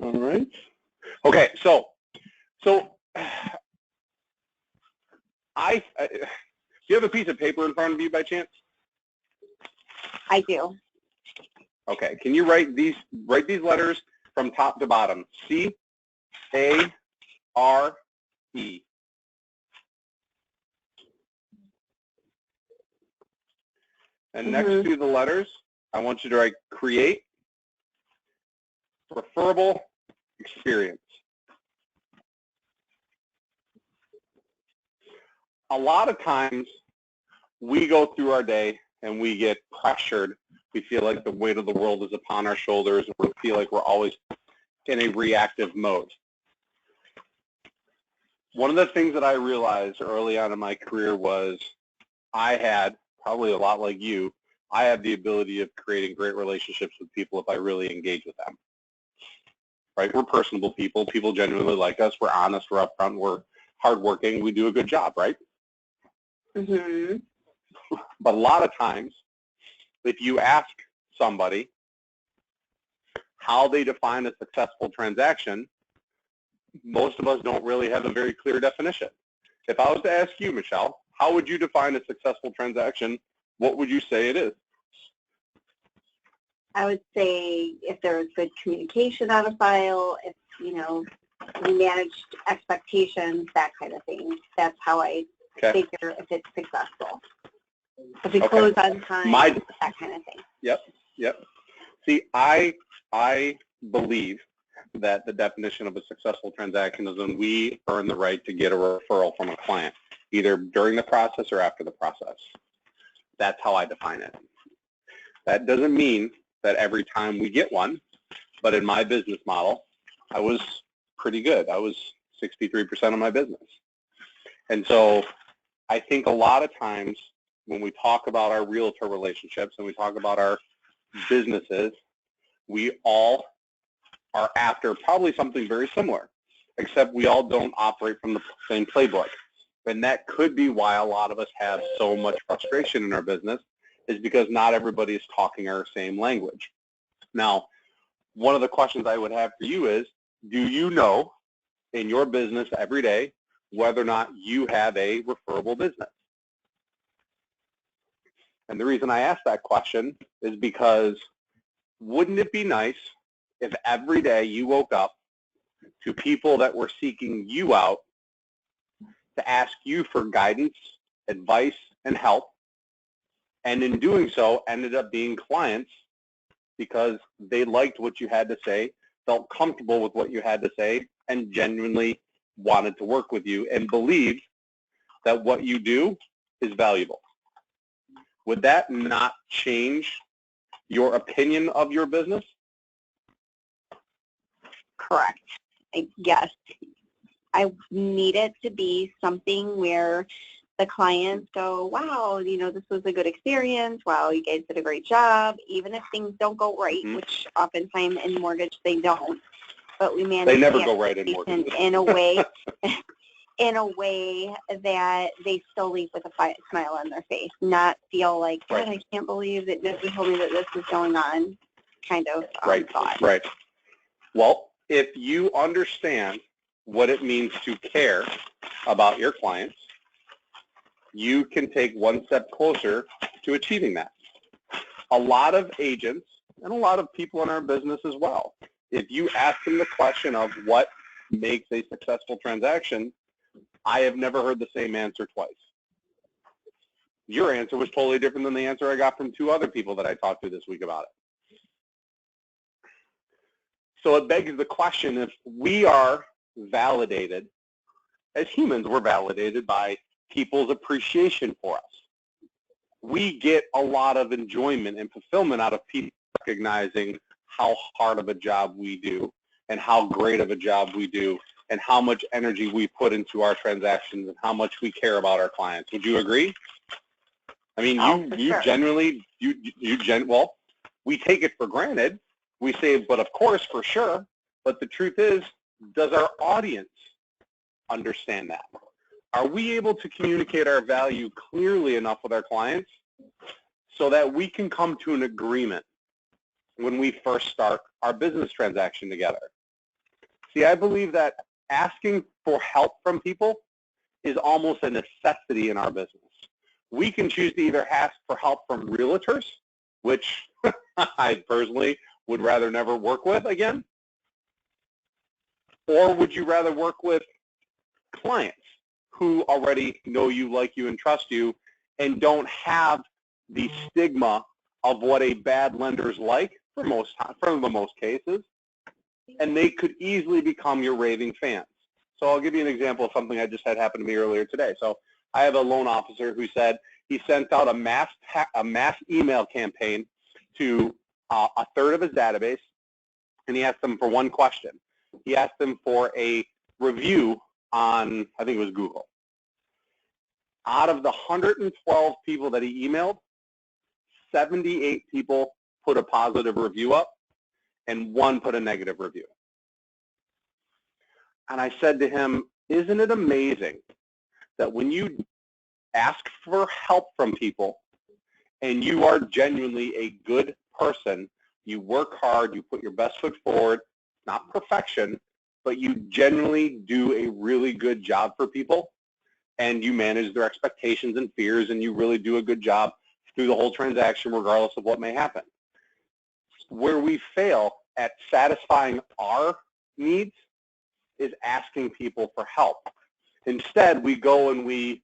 All right. Okay, so do you have a piece of paper in front of you by chance? I do. Okay, can you write these letters from top to bottom? C, A, R, E. And next to the letters, I want you to write create, preferable, experience. A lot of times we go through our day and we get pressured. We feel like the weight of the world is upon our shoulders, and we feel like we're always in a reactive mode. One of the things that I realized early on in my career was I had, probably a lot like you, I have the ability of creating great relationships with people if I really engage with them. Right? We're personable people. People genuinely like us. We're honest. We're upfront. We're hardworking. We do a good job, right? Mm-hmm. But a lot of times, if you ask somebody how they define a successful transaction, most of us don't really have a very clear definition. If I was to ask you, Michelle, how would you define a successful transaction? What would you say it is? I would say if there was good communication on a file, if, you know, we managed expectations, that kind of thing. That's how I figure if it's successful. If we close on time, that kind of thing. Yep. See, I believe that the definition of a successful transaction is when we earn the right to get a referral from a client, either during the process or after the process. That's how I define it. That doesn't mean that every time we get one, but in my business model, I was pretty good. I was 63% of my business. And so I think a lot of times when we talk about our realtor relationships and we talk about our businesses, we all are after probably something very similar, except we all don't operate from the same playbook. And that could be why a lot of us have so much frustration in our business, is because not everybody is talking our same language. Now, one of the questions I would have for you is, do you know in your business every day whether or not you have a referable business? And the reason I ask that question is because wouldn't it be nice if every day you woke up to people that were seeking you out to ask you for guidance, advice, and help, and in doing so ended up being clients because they liked what you had to say, felt comfortable with what you had to say, and genuinely wanted to work with you and believed that what you do is valuable? Would that not change your opinion of your business? Correct. Yes. I need it to be something where the clients go, wow, you know, this was a good experience. Wow, you guys did a great job. Even if things don't go right, which oftentimes in mortgage they don't, but we manage. They never go right in mortgage. In a way, in a way that they still leave with a smile on their face, not feel like, God, I can't believe that nobody told me that this was going on, kind of thought. Right. Well, if you understand what it means to care about your clients, you can take one step closer to achieving that. A lot of agents and a lot of people in our business as well, if you ask them the question of what makes a successful transaction, I have never heard the same answer twice. Your answer was totally different than the answer I got from two other people that I talked to this week about it. So it begs the question, if we are validated, as humans, we're validated by people's appreciation for us. We get a lot of enjoyment and fulfillment out of people recognizing how hard of a job we do and how great of a job we do and how much energy we put into our transactions and how much we care about our clients. Would you agree? I mean, well, we take it for granted. We say, but of course, for sure. But the truth is, does our audience understand that? Are we able to communicate our value clearly enough with our clients so that we can come to an agreement when we first start our business transaction together? See, I believe that asking for help from people is almost a necessity in our business. We can choose to either ask for help from realtors, which I personally would rather never work with again, or would you rather work with clients who already know you, like you, and trust you, and don't have the stigma of what a bad lender's like for the most cases, and they could easily become your raving fans. So I'll give you an example of something I just had happen to me earlier today. So I have a loan officer who said he sent out a mass email campaign to a third of his database, and he asked them for one question. He asked them for a review on, I think it was Google. Out of the 112 people that he emailed, 78 people put a positive review up, and 1 put a negative review. And I said to him, isn't it amazing that when you ask for help from people and you are genuinely a good person, you work hard, you put your best foot forward, not perfection, but you genuinely do a really good job for people, and you manage their expectations and fears, and you really do a good job through the whole transaction regardless of what may happen. Where we fail at satisfying our needs is asking people for help. Instead, we go and we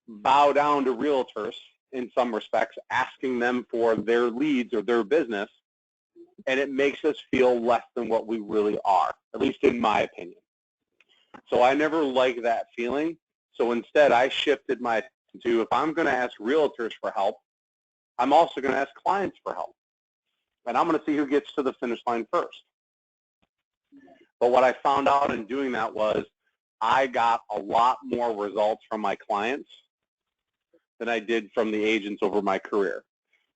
bow down to realtors in some respects, asking them for their leads or their business, and it makes us feel less than what we really are, at least in my opinion. So I never liked that feeling. So instead, I shifted my to, if I'm going to ask realtors for help, I'm also going to ask clients for help. And I'm going to see who gets to the finish line first. But what I found out in doing that was I got a lot more results from my clients than I did from the agents over my career.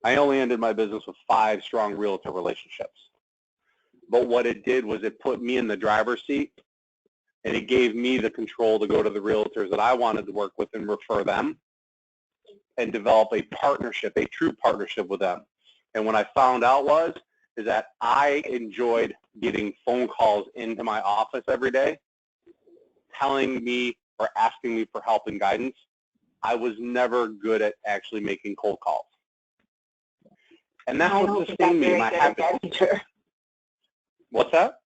I only ended my business with 5 strong realtor relationships. But what it did was it put me in the driver's seat, and it gave me the control to go to the realtors that I wanted to work with and refer them and develop a partnership, a true partnership with them. And what I found out is that I enjoyed getting phone calls into my office every day telling me or asking me for help and guidance. I was never good at actually making cold calls. And that's what sustained me in my happiness. What's that?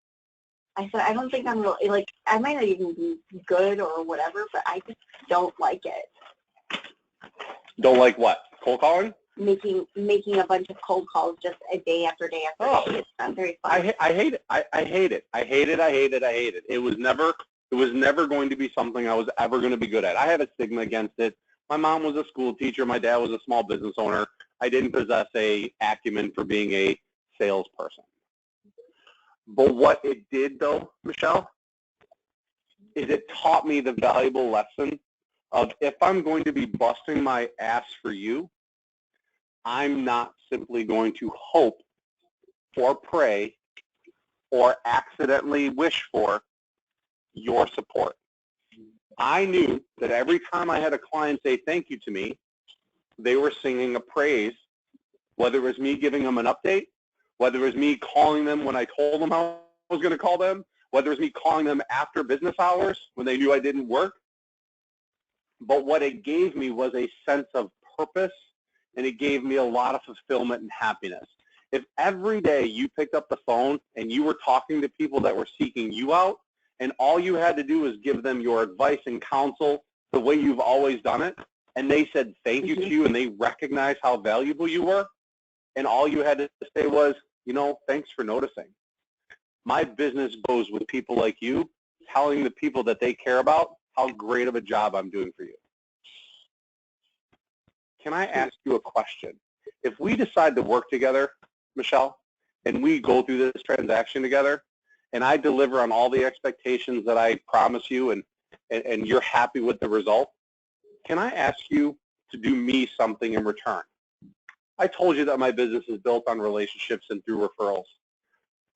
I said, I don't think I'm really, like, I might not even be good or whatever, but I just don't like it. Don't like what? Cold calling? Making a bunch of cold calls just a day after day after day. It's not very fun. I hate it. I hate it. I hate it. I hate it. I hate it. It was never going to be something I was ever going to be good at. I have a stigma against it. My mom was a school teacher. My dad was a small business owner. I didn't possess a acumen for being a salesperson. But what it did, though, Michelle, is it taught me the valuable lesson of if I'm going to be busting my ass for you, I'm not simply going to hope or pray or accidentally wish for your support. I knew that every time I had a client say thank you to me, they were singing a praise, whether it was me giving them an update, whether it was me calling them when I told them I was going to call them, whether it was me calling them after business hours when they knew I didn't work. But what it gave me was a sense of purpose, and it gave me a lot of fulfillment and happiness. If every day you picked up the phone and you were talking to people that were seeking you out, and all you had to do was give them your advice and counsel the way you've always done it, and they said thank you to you, and they recognized how valuable you were, and all you had to say was, you know, thanks for noticing. My business goes with people like you, telling the people that they care about how great of a job I'm doing for you. Can I ask you a question? If we decide to work together, Michelle, and we go through this transaction together, and I deliver on all the expectations that I promise you, and you're happy with the result, can I ask you to do me something in return? I told you that my business is built on relationships and through referrals.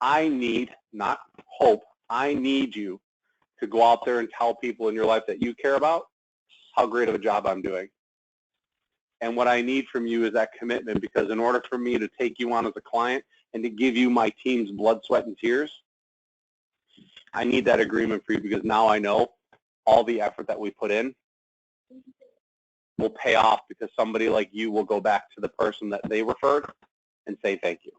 I need, not hope, I need you to go out there and tell people in your life that you care about how great of a job I'm doing. And what I need from you is that commitment, because in order for me to take you on as a client and to give you my team's blood, sweat, and tears, I need that agreement for you because now I know all the effort that we put in will pay off because somebody like you will go back to the person that they referred and say thank you.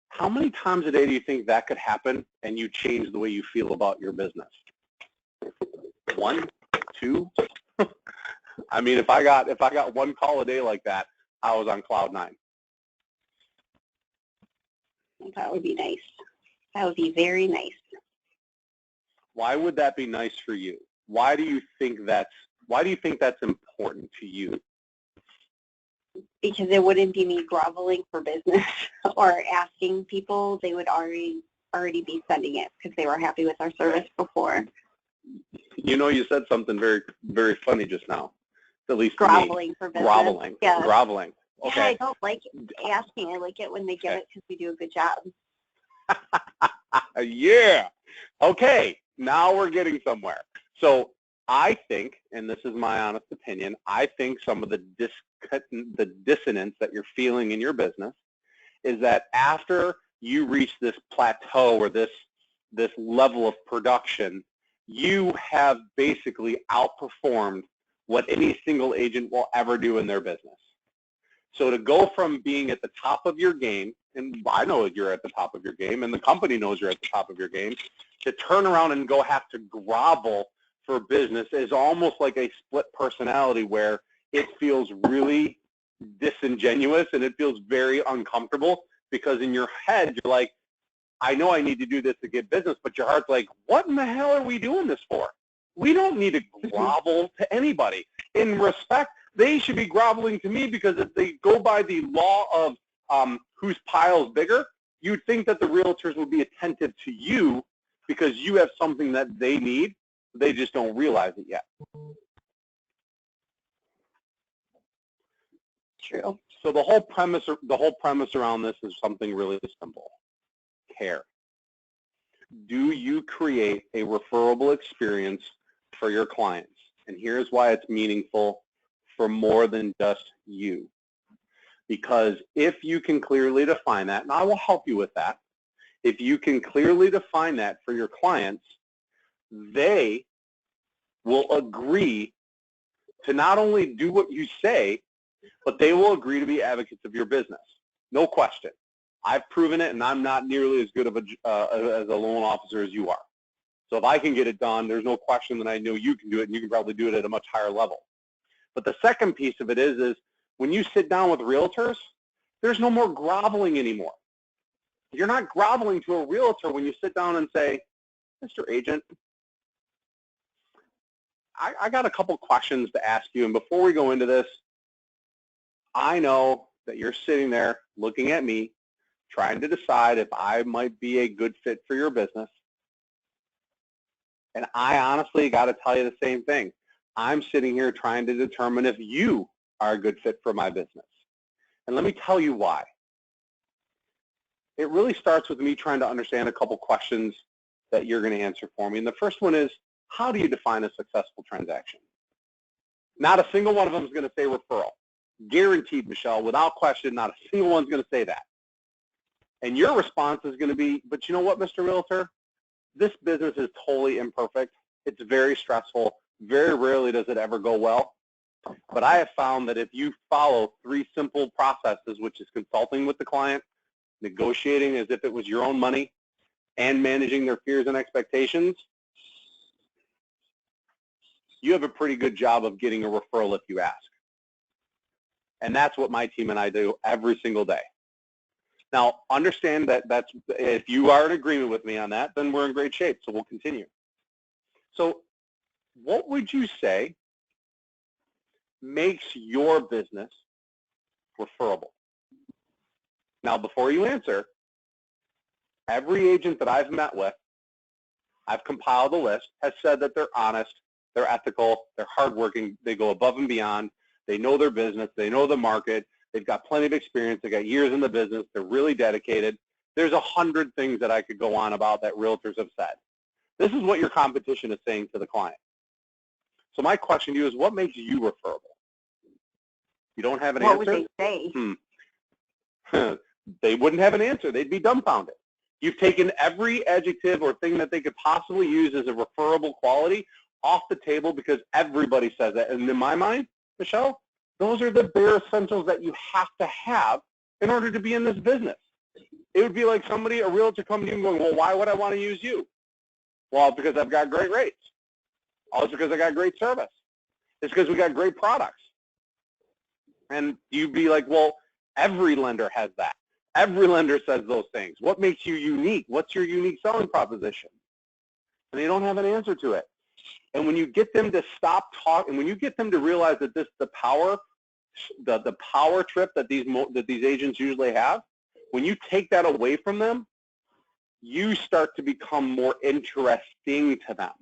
How many times a day do you think that could happen and you change the way you feel about your business? 1, 2? I mean, if I got one call a day like that, I was on cloud 9. That would be nice. That would be very nice. Why would that be nice for you? Why do you think that's important to you? Because it wouldn't be me groveling for business or asking people. They would already be sending it because they were happy with our service before. You know, you said something very, very funny just now. At least groveling me. For business. Groveling. Yeah. Groveling. Okay. Yeah, I don't like asking. I like it when they give it because we do a good job. Yeah. Okay. Now we're getting somewhere. So I think, and this is my honest opinion, I think some of the dissonance that you're feeling in your business is that after you reach this plateau or this level of production, you have basically outperformed what any single agent will ever do in their business. So to go from being at the top of your game, and I know you're at the top of your game, and the company knows you're at the top of your game, to turn around and go have to grovel for business is almost like a split personality where it feels really disingenuous and it feels very uncomfortable because in your head you're like, I know I need to do this to get business, but your heart's like, what in the hell are we doing this for? We don't need to grovel to anybody. In respect, they should be groveling to me because if they go by the law of whose pile is bigger, you'd think that the realtors would be attentive to you because you have something that they need. They just don't realize it yet. True. So the whole premise around this is something really simple. Care. Do you create a referable experience for your clients? And here's why it's meaningful for more than just you. Because if you can clearly define that, and I will help you with that, if you can clearly define that for your clients, they will agree to not only do what you say, but they will agree to be advocates of your business. No question. I've proven it, and I'm not nearly as good of as a loan officer as you are. So if I can get it done, there's no question that I know you can do it, and you can probably do it at a much higher level. But the second piece of it is when you sit down with realtors, there's no more groveling anymore. You're not groveling to a realtor when you sit down and say, Mr. Agent, I got a couple questions to ask you, and before we go into this, I know that you're sitting there looking at me, trying to decide if I might be a good fit for your business. And I honestly got to tell you the same thing. I'm sitting here trying to determine if you are a good fit for my business. And let me tell you why. It really starts with me trying to understand a couple questions that you're going to answer for me. And the first one is, how do you define a successful transaction? Not a single one of them is going to say referral. Guaranteed, Michelle, without question, not a single one's going to say that. And your response is going to be, but you know what, Mr. Realtor? This business is totally imperfect. It's very stressful. Very rarely does it ever go well. But I have found that if you follow 3 simple processes, which is consulting with the client, negotiating as if it was your own money, and managing their fears and expectations, you have a pretty good job of getting a referral if you ask. And that's what my team and I do every single day. Now, understand that if you are in agreement with me on that, then we're in great shape, so we'll continue. So what would you say makes your business referable? Now, before you answer, every agent that I've met with, I've compiled a list, has said that they're honest, they're ethical, they're hardworking, they go above and beyond, they know their business, they know the market, they've got plenty of experience, they've got years in the business, they're really dedicated. There's 100 things that I could go on about that realtors have said. This is what your competition is saying to the client. So my question to you is, what makes you referable? You don't have an answer? What would they say? They wouldn't have an answer. They'd be dumbfounded. You've taken every adjective or thing that they could possibly use as a referable quality off the table because everybody says that. And in my mind, Michelle, those are the bare essentials that you have to have in order to be in this business. It would be like somebody, a realtor coming to you and going, well, why would I want to use you? Well, it's because I've got great rates. Oh, it's because I got great service. It's because we got great products. And you'd be like, well, every lender has that. Every lender says those things. What makes you unique? What's your unique selling proposition? And they don't have an answer to it. And when you get them to stop talking, when you get them to realize that this the power trip that these agents usually have, when you take that away from them, you start to become more interesting to them.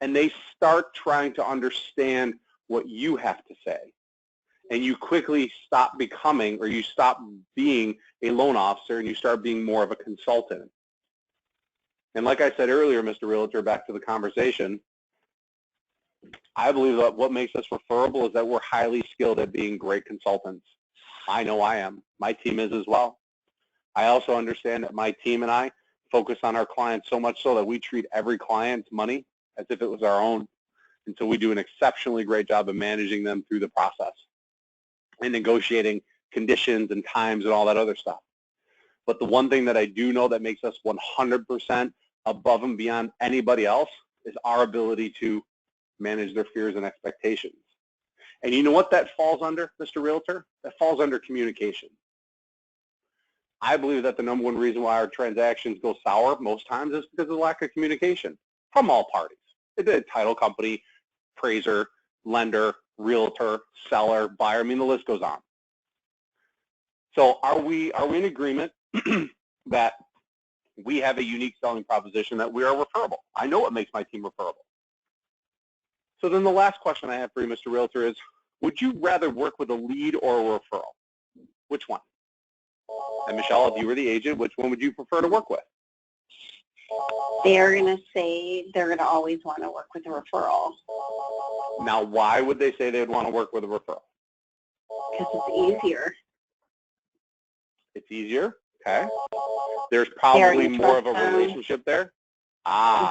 And they start trying to understand what you have to say. And you quickly stop becoming, or you stop being a loan officer and you start being more of a consultant. And like I said earlier, Mr. Realtor, back to the conversation, I believe that what makes us referable is that we're highly skilled at being great consultants. I know I am. My team is as well. I also understand that my team and I focus on our clients so much so that we treat every client's money as if it was our own. And so we do an exceptionally great job of managing them through the process and negotiating conditions and times and all that other stuff. But the one thing that I do know that makes us 100% above and beyond anybody else is our ability to manage their fears and expectations. And you know what that falls under, Mr. Realtor? That falls under communication. I believe that the number one reason why our transactions go sour most times is because of the lack of communication from all parties. The title company, appraiser, lender, realtor, seller, buyer, I mean, the list goes on. So are we in agreement that we have a unique selling proposition, that we are referable? I know what makes my team referable. So then the last question I have for you, Mr. Realtor, is would you rather work with a lead or a referral? Which one? And Michelle, if you were the agent, which one would you prefer to work with? They're going to say they're going to always want to work with a referral. Now, why would they say they'd want to work with a referral? Because it's easier. It's easier? Okay. There's probably more of a relationship there.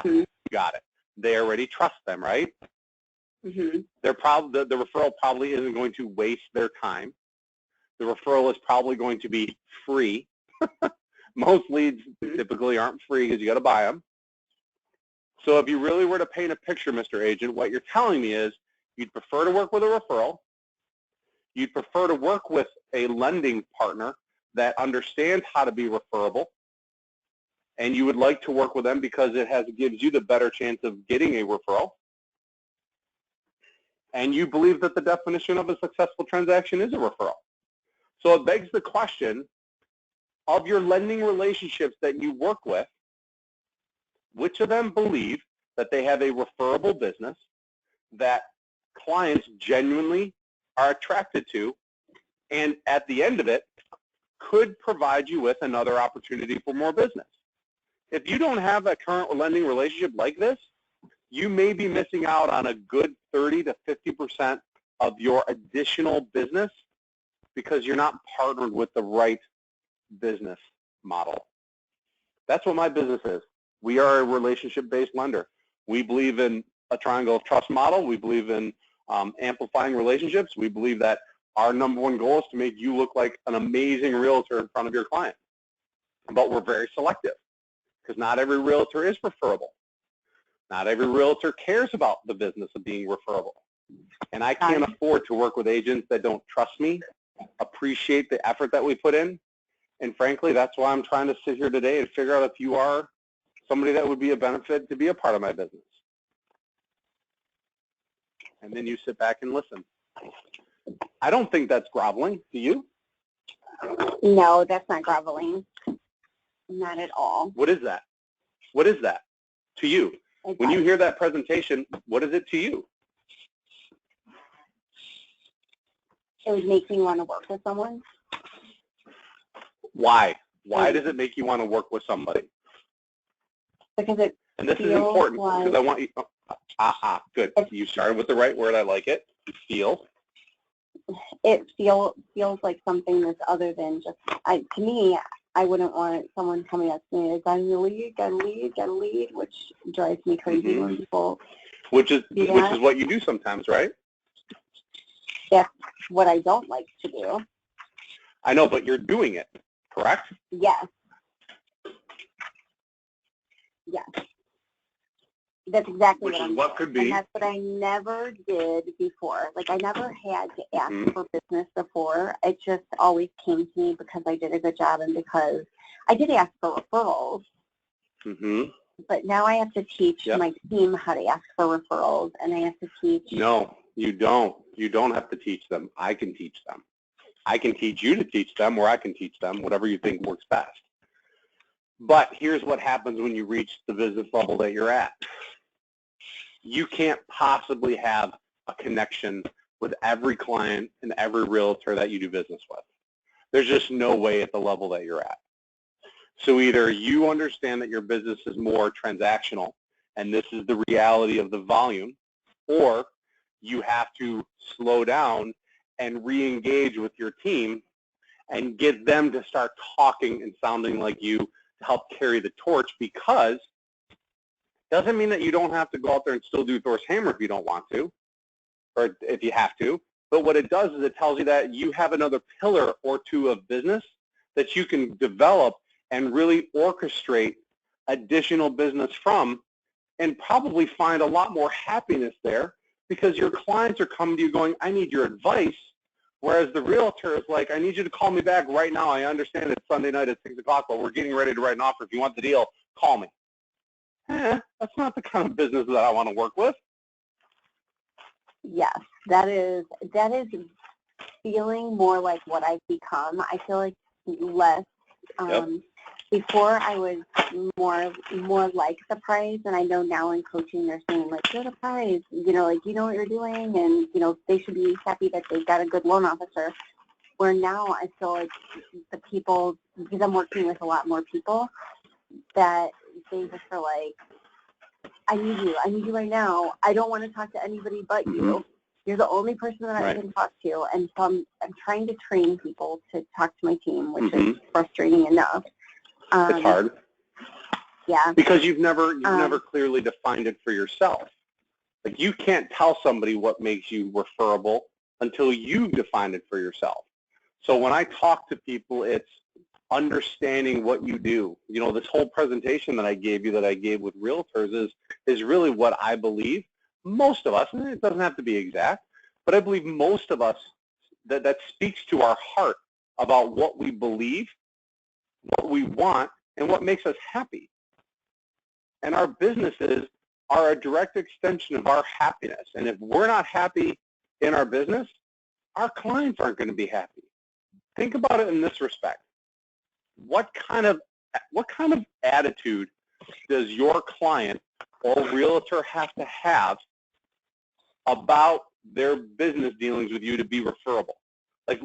You got it. They already trust them, right? They're probably the referral probably isn't going to waste their time. The referral is probably going to be free. Most leads typically aren't free because you got to buy them. So if you really were to paint a picture, Mr. Agent, what you're telling me is you'd prefer to work with a referral. You'd prefer to work with a lending partner that understands how to be referable. And you would like to work with them because it gives you the better chance of getting a referral. And you believe that the definition of a successful transaction is a referral. So it begs the question, of your lending relationships that you work with, which of them believe that they have a referable business that clients genuinely are attracted to, and at the end of it, could provide you with another opportunity for more business? If you don't have a current lending relationship like this, you may be missing out on a good 30 to 50% of your additional business because you're not partnered with the right business model. That's what my business is. We are a relationship-based lender. We believe in a triangle of trust model. We believe in amplifying relationships. We believe that our number one goal is to make you look like an amazing realtor in front of your client. But we're very selective because not every realtor is referable. Not every realtor cares about the business of being referable. And I can't afford to work with agents that don't trust me, appreciate the effort that we put in. And frankly, that's why I'm trying to sit here today and figure out if you are somebody that would be a benefit to be a part of my business. And then you sit back and listen. I don't think that's groveling. Do you? No, that's not groveling. Not at all. What is that? What is that to you? When you hear that presentation, what is it to you? It would make me want to work with someone. Why? Why does it make you want to work with somebody? Because it and this is important because I want you. Good. You started with the right word. I like it. Feel. It feels like something that's other than just. To me, I wouldn't want someone coming up to me, got a lead, which drives me crazy when people which is do that. what you do sometimes, right? That's what I don't like to do. I know, but you're doing it, correct? Yes. Yes. That's exactly Which what is I'm what doing. could be. And that's what I never did before. Like, I never had to ask for business before. It just always came to me because I did a good job and because I did ask for referrals. But now I have to teach my team how to ask for referrals, and I have to teach. No, you don't. You don't have to teach them. I can teach them. I can teach you to teach them, or I can teach them, whatever you think works best. But here's what happens when you reach the business level that you're at. You can't possibly have a connection with every client and every realtor that you do business with. There's just no way at the level that you're at. So either you understand that your business is more transactional, and this is the reality of the volume, or you have to slow down and re-engage with your team and get them to start talking and sounding like you to help carry the torch, because doesn't mean that you don't have to go out there and still do Thor's hammer if you don't want to, or if you have to. But what it does is it tells you that you have another pillar or two of business that you can develop and really orchestrate additional business from, and probably find a lot more happiness there because your clients are coming to you going, I need your advice, whereas the realtor is like, I need you to call me back right now. I understand it's Sunday night at 6 o'clock, but we're getting ready to write an offer. If you want the deal, call me. That's not the kind of business that I want to work with. Yes, that is feeling more like what I've become. I feel like less. Before I was more like the prize, and I know now in coaching they're saying like, you're the prize, like you know what you're doing, and they should be happy that they've got a good loan officer. Where now I feel like the people, because I'm working with a lot more people, that they just are like, I need you right now. I don't want to talk to anybody but you. You're the only person that I can talk to. And so I'm trying to train people to talk to my team, which is frustrating enough. It's hard. Yeah. Because you've never clearly defined it for yourself. Like, you can't tell somebody what makes you referable until you define it for yourself. So when I talk to people, it's understanding what you do. This whole presentation that I gave you, that I gave with realtors, is really what I believe most of us, and it doesn't have to be exact, but I believe most of us, that speaks to our heart about what we believe, what we want, and what makes us happy. And our businesses are a direct extension of our happiness. And if we're not happy in our business, our clients aren't going to be happy. Think about it in this respect. What kind of attitude does your client or realtor have to have about their business dealings with you to be referable? Like,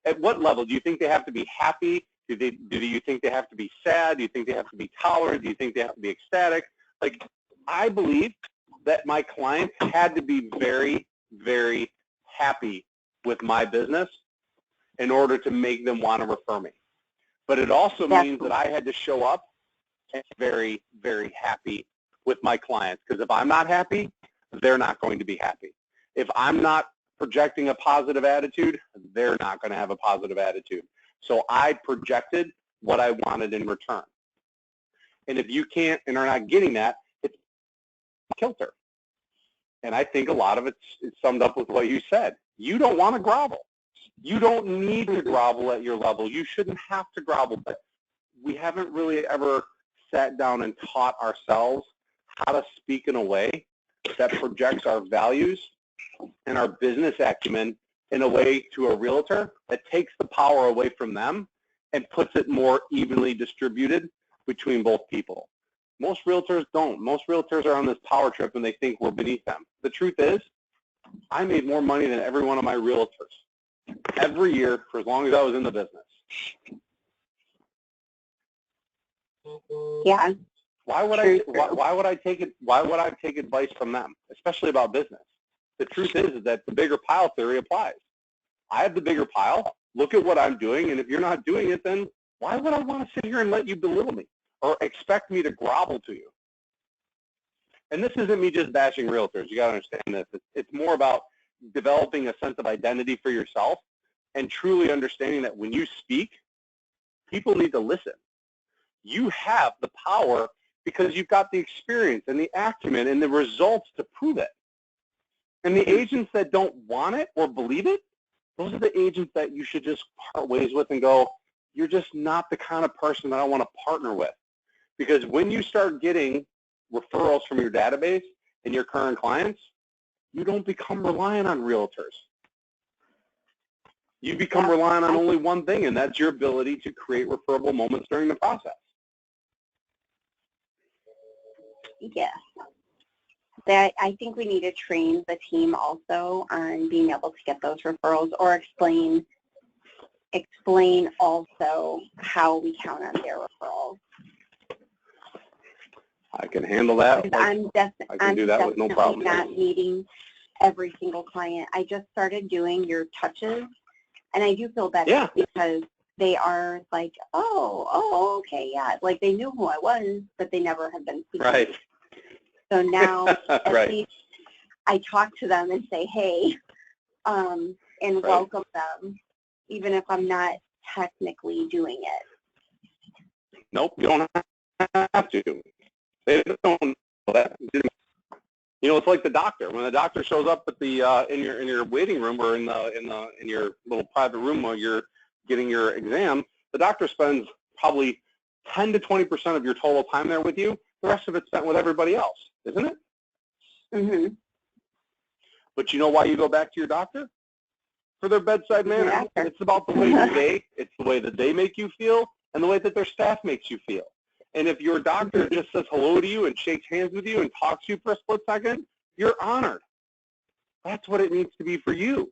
at what level do you think they have to be happy? Do you think they have to be sad? Do you think they have to be tolerant? Do you think they have to be ecstatic? Like, I believe that my clients had to be very, very happy with my business in order to make them want to refer me. But it also means that I had to show up and very, very happy with my clients, because if I'm not happy, they're not going to be happy. If I'm not projecting a positive attitude, they're not going to have a positive attitude. So I projected what I wanted in return. And if you can't and are not getting that, it's kilter. And I think a lot of it's summed up with what you said. You don't want to grovel. You don't need to grovel at your level. You shouldn't have to grovel, but we haven't really ever sat down and taught ourselves how to speak in a way that projects our values and our business acumen in a way to a realtor that takes the power away from them and puts it more evenly distributed between both people. Most realtors don't. Most realtors are on this power trip and they think we're beneath them. The truth is, I made more money than every one of my realtors every year for as long as I was in the business. Yeah. Why would I take advice from them, especially about business? The truth is that the bigger pile theory applies. I have the bigger pile. Look at what I'm doing, and if you're not doing it, then Why would I want to sit here and let you belittle me or expect me to grovel to you? And this isn't me just bashing realtors. You got to understand this. It's more about developing a sense of identity for yourself and truly understanding that when you speak, people need to listen. You have the power because you've got the experience and the acumen and the results to prove it. And the agents that don't want it or believe it, those are the agents that you should just part ways with and go, you're just not the kind of person that I want to partner with. Because when you start getting referrals from your database and your current clients, you don't become reliant on realtors. You become reliant on only one thing, and that's your ability to create referable moments during the process. Yes. That I think we need to train the team also on being able to get those referrals, or explain also how we count on their referrals. I can handle that. I'm with no problem. Not meeting every single client. I just started doing your touches, and I do feel better because they are like, oh, okay, yeah. Like they knew who I was, but they never had been speaking. Right. So now at least I talk to them and say, hey, and welcome them, even if I'm not technically doing it. Nope, you don't have to. They don't know that. You know, it's like the doctor. When the doctor shows up at the in your waiting room or in your little private room while you're getting your exam, the doctor spends probably 10 to 20% of your total time there with you. The rest of it's spent with everybody else, isn't it? Mm-hmm. But you know why you go back to your doctor? For their bedside manner. It's about the way that they make you feel and the way that their staff makes you feel. And if your doctor just says hello to you and shakes hands with you and talks to you for a split second, you're honored. That's what it needs to be for you.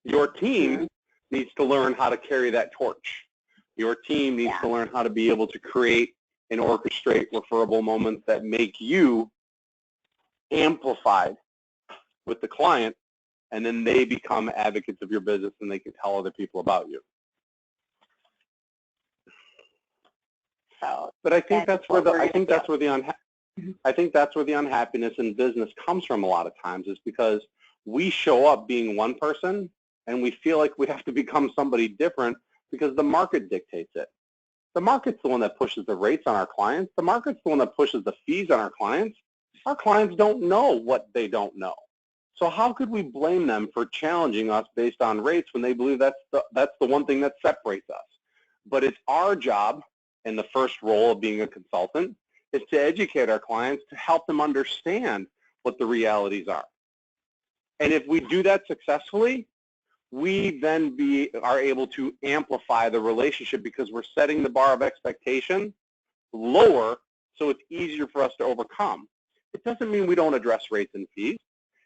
Your team needs to learn how to carry that torch. Your team needs to learn how to be able to create and orchestrate referable moments that make you amplified with the client, and then they become advocates of your business and they can tell other people about you. So but I think that's where the unhappiness in business comes from a lot of times, is because we show up being one person and we feel like we have to become somebody different because the market dictates it. The market's the one that pushes the rates on our clients. The market's the one that pushes the fees on our clients. Our clients don't know what they don't know. So how could we blame them for challenging us based on rates when they believe that's the one thing that separates us? But it's our job, and the first role of being a consultant, is to educate our clients to help them understand what the realities are. And if we do that successfully, we then are able to amplify the relationship because we're setting the bar of expectation lower so it's easier for us to overcome. It doesn't mean we don't address rates and fees.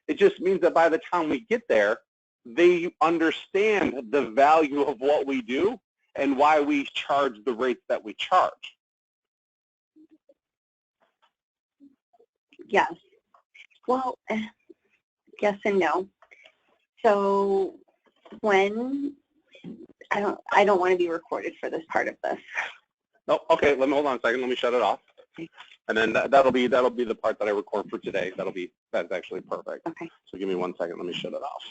It just means that by the time we get there, they understand the value of what we do and why we charge the rates that we charge. Yes. Well, yes and no. So when I don't want to be recorded for this part of this. No, okay. Let me hold on a second. Let me shut it off, and then that'll be the part that I record for today. That's actually perfect. Okay. So give me 1 second. Let me shut it off.